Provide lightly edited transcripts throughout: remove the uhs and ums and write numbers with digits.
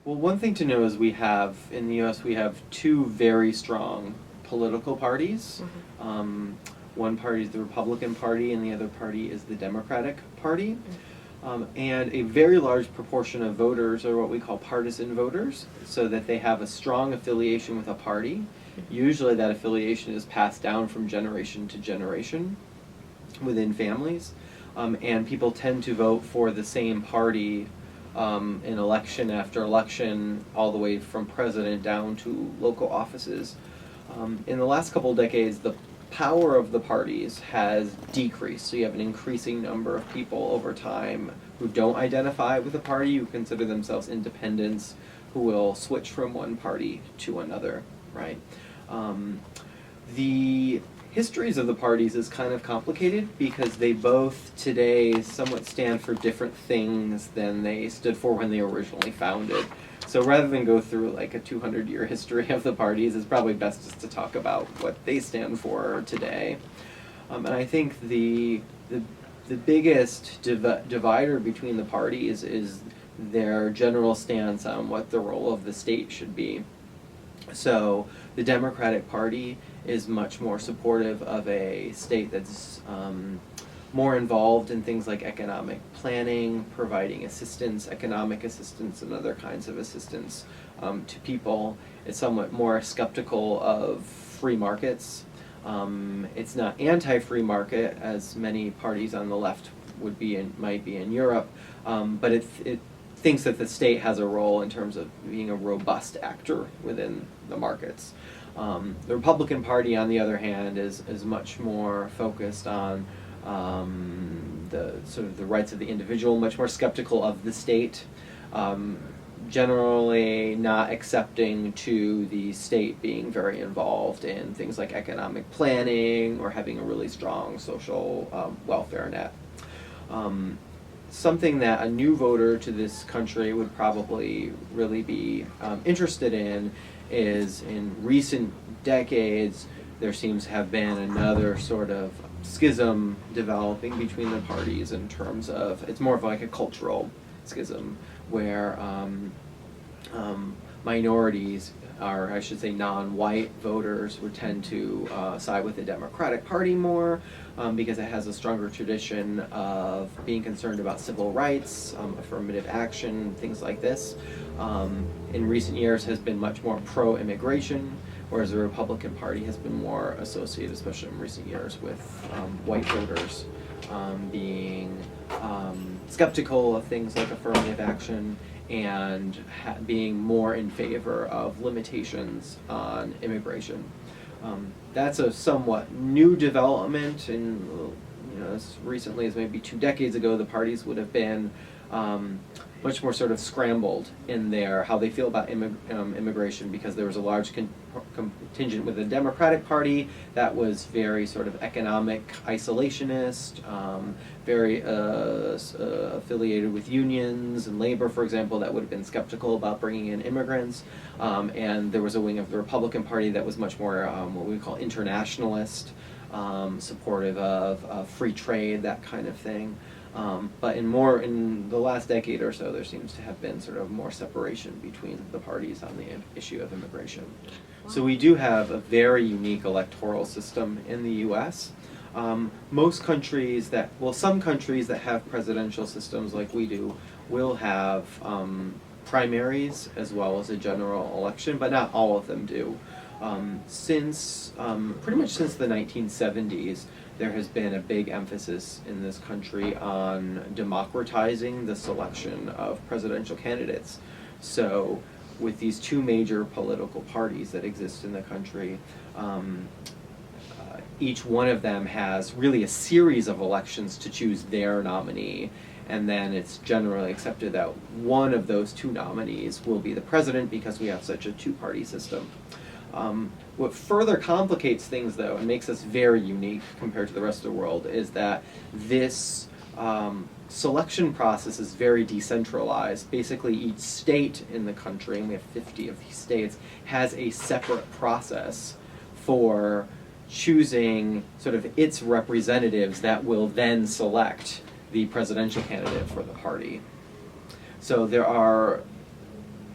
Well, one thing to know is in the U.S., we have two very strong political parties. Mm-hmm. One party is the Republican Party, and the other party is the Democratic Party. And a very large proportion of voters are what we call partisan voters, so that they have a strong affiliation with a party. Usually that affiliation is passed down from generation to generation within families. And people tend to vote for the same party in election after election, all the way from president down to local offices. In the last couple of decades, the power of the parties has decreased. So you have an increasing number of people over time who don't identify with a party, who consider themselves independents, who will switch from one party to another, right? The histories of the parties is kind of complicated because they both today somewhat stand for different things than they stood for when they were originally founded. So rather than go through like a 200-year history of the parties, it's probably best just to talk about what they stand for today. And I think the biggest divider between the parties is their general stance on what the role of the state should be. So the Democratic Party is much more supportive of a state that's more involved in things like economic planning, providing assistance, economic assistance, and other kinds of assistance to people. It's somewhat more skeptical of free markets. It's not anti-free market, as many parties on the left might be in Europe, but it thinks that the state has a role in terms of being a robust actor within the markets. The Republican Party, on the other hand, is much more focused on the sort of the rights of the individual, much more skeptical of the state, generally not accepting to the state being very involved in things like economic planning or having a really strong social welfare net. Something that a new voter to this country would probably really be interested in is, in recent decades, there seems to have been another sort of schism developing between the parties in terms of, it's more of like a cultural schism where minorities, or I should say non-white voters, would tend to side with the Democratic Party more because it has a stronger tradition of being concerned about civil rights, affirmative action, things like this. In recent years has been much more pro-immigration, whereas the Republican Party has been more associated, especially in recent years, with white voters being skeptical of things like affirmative action and being more in favor of limitations on immigration. That's a somewhat new development, and as recently as maybe 2 decades ago, the parties would have been much more sort of scrambled in how they feel about immigration, because there was a large contingent with the Democratic Party that was very sort of economic isolationist, very affiliated with unions and labor, for example, that would have been skeptical about bringing in immigrants. And there was a wing of the Republican Party that was much more what we call internationalist, supportive of free trade, that kind of thing. But in the last decade or so, there seems to have been sort of more separation between the parties on the issue of immigration. Wow. So we do have a very unique electoral system in the U.S. Some countries that have presidential systems like we do will have primaries as well as a general election, but not all of them do. Pretty much since the 1970s, there has been a big emphasis in this country on democratizing the selection of presidential candidates. So with these two major political parties that exist in the country, each one of them has really a series of elections to choose their nominee, and then it's generally accepted that one of those two nominees will be the president because we have such a two-party system. What further complicates things, though, and makes us very unique compared to the rest of the world, is that this selection process is very decentralized. Basically, each state in the country, and we have 50 of these states, has a separate process for choosing sort of its representatives that will then select the presidential candidate for the party. So there are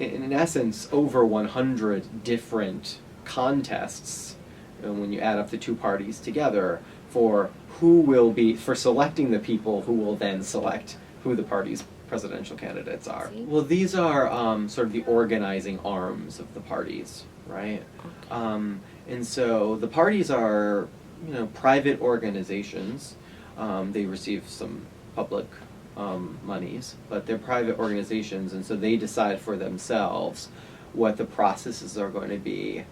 in essence, over 100 different contests, when you add up the two parties together, for for selecting the people who will then select who the party's presidential candidates are. Well, these are sort of the organizing arms of the parties, right? Okay. And so the parties are, private organizations. They receive some public monies, but they're private organizations, and so they decide for themselves what the processes are going to be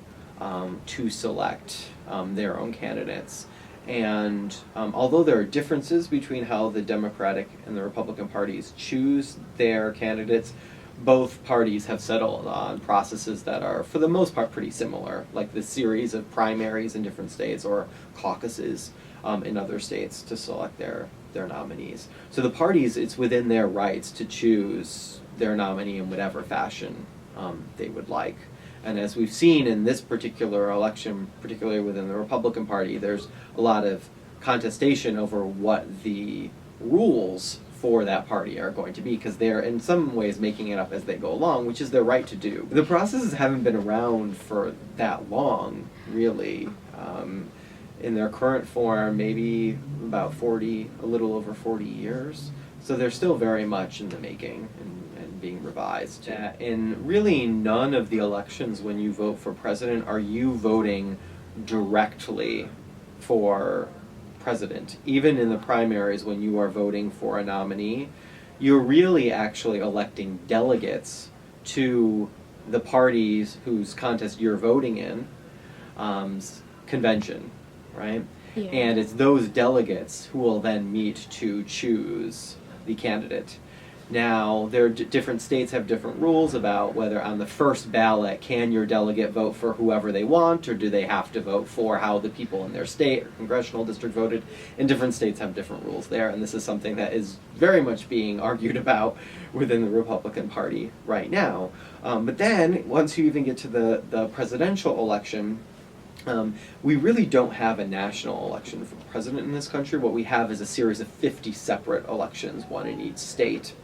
to select their own candidates. And although there are differences between how the Democratic and the Republican parties choose their candidates, both parties have settled on processes that are, for the most part, pretty similar, like the series of primaries in different states or caucuses in other states to select their nominees. So the parties, it's within their rights to choose their nominee in whatever fashion they would like. And as we've seen in this particular election, particularly within the Republican Party, there's a lot of contestation over what the rules for that party are going to be, because they're in some ways making it up as they go along, which is their right to do. The processes haven't been around for that long, really. In their current form, maybe about a little over 40 years. So they're still very much in the making and being revised. In really none of the elections when you vote for president are you voting directly for president. Even in the primaries when you are voting for a nominee, you're really actually electing delegates to the parties whose contest you're voting in, convention, right? Yeah. And it's those delegates who will then meet to choose the candidate. Now, different states have different rules about whether on the first ballot can your delegate vote for whoever they want, or do they have to vote for how the people in their state or congressional district voted. And different states have different rules there, and this is something that is very much being argued about within the Republican Party right now. But then, once you even get to the presidential election, we really don't have a national election for president in this country. What we have is a series of 50 separate elections, one in each state.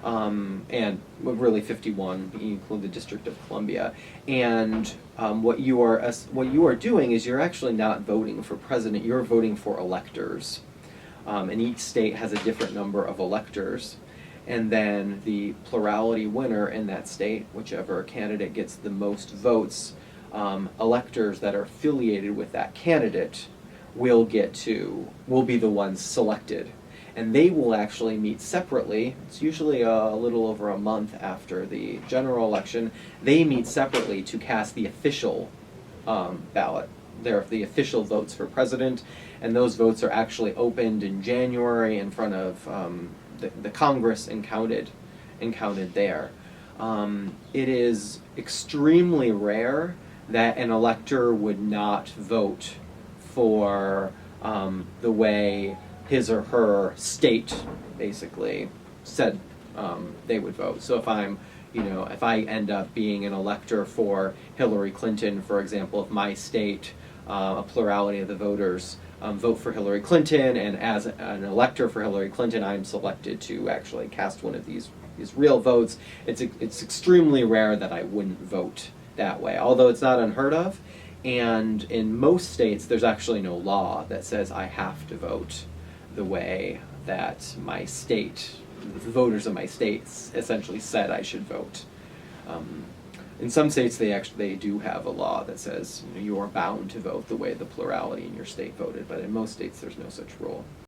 And really 51, you include the District of Columbia. And what you are doing is you're actually not voting for president, you're voting for electors. And each state has a different number of electors. And then the plurality winner in that state, whichever candidate gets the most votes, electors that are affiliated with that candidate will be the ones selected. And they will actually meet separately. It's usually a little over a month after the general election. They meet separately to cast the official ballot. They're the official votes for president, and those votes are actually opened in January in front of the Congress and counted there. It is extremely rare that an elector would not vote for the way his or her state basically said they would vote. So if I end up being an elector for Hillary Clinton, for example, if my state, a plurality of the voters vote for Hillary Clinton, and as an elector for Hillary Clinton, I'm selected to actually cast one of these real votes, it's extremely rare that I wouldn't vote that way, although it's not unheard of. And in most states, there's actually no law that says I have to vote the way that my state, the voters of my state essentially said I should vote. In some states, they do have a law that says you are bound to vote the way the plurality in your state voted, but in most states, there's no such rule.